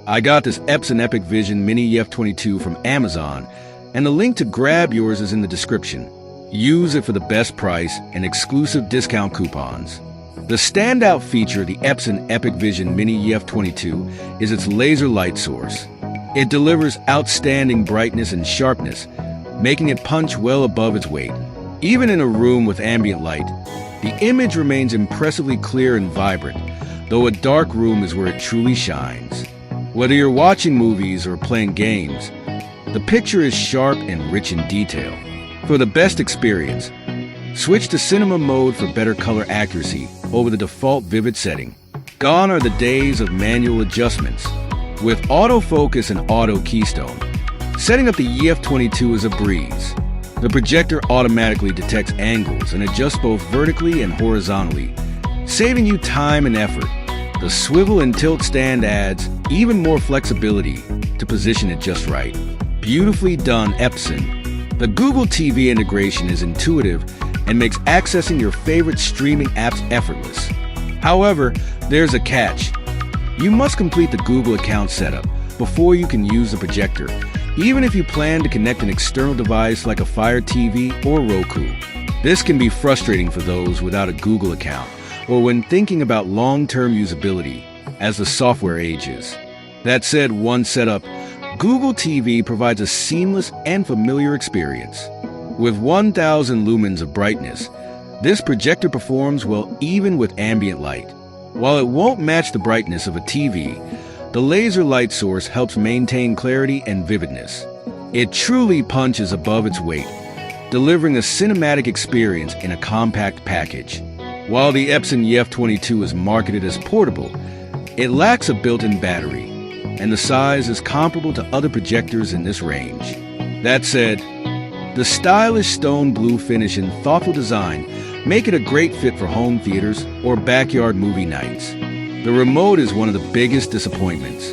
I got this Epson EpiqVision Mini EF22 from Amazon, and the link to grab yours is in the description. Use it for the best price and exclusive discount coupons. The standout feature of the Epson EpiqVision Mini EF22 is its laser light source. It delivers outstanding brightness and sharpness, making it punch well above its weight. Even in a room with ambient light, the image remains impressively clear and vibrant, though a dark room is where it truly shines. Whether you're watching movies or playing games, the picture is sharp and rich in detail. For the best experience, switch to cinema mode for better color accuracy over the default vivid setting. Gone are the days of manual adjustments. With autofocus and auto keystone, setting up the EF22 is a breeze. The projector automatically detects angles and adjusts both vertically and horizontally, saving you time and effort. The swivel and tilt stand adds even more flexibility to position it just right. Beautifully done, Epson. The Google TV integration is intuitive and makes accessing your favorite streaming apps effortless. However, there's a catch. You must complete the Google account setup before you can use the projector, even if you plan to connect an external device like a Fire TV or Roku. This can be frustrating for those without a Google account or when thinking about long-term usability as the software ages. That said, once set up, Google TV provides a seamless and familiar experience. With 1000 lumens of brightness, this projector performs well even with ambient light. While it won't match the brightness of a TV, the laser light source helps maintain clarity and vividness. It truly punches above its weight, delivering a cinematic experience in a compact package. While the Epson EF22 is marketed as portable, it lacks a built-in battery, and the size is comparable to other projectors in this range. That said, the stylish stone blue finish and thoughtful design make it a great fit for home theaters or backyard movie nights. The remote is one of the biggest disappointments.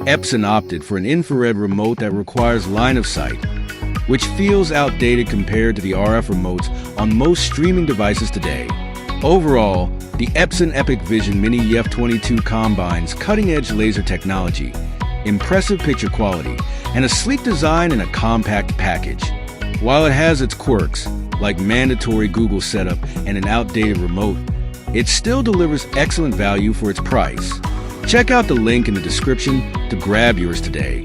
Epson opted for an infrared remote that requires line of sight, which feels outdated compared to the RF remotes on most streaming devices today. Overall, the Epson EpiqVision Mini EF22 combines cutting-edge laser technology, impressive picture quality, and a sleek design in a compact package. While it has its quirks, like mandatory Google setup and an outdated remote, it still delivers excellent value for its price. Check out the link in the description to grab yours today.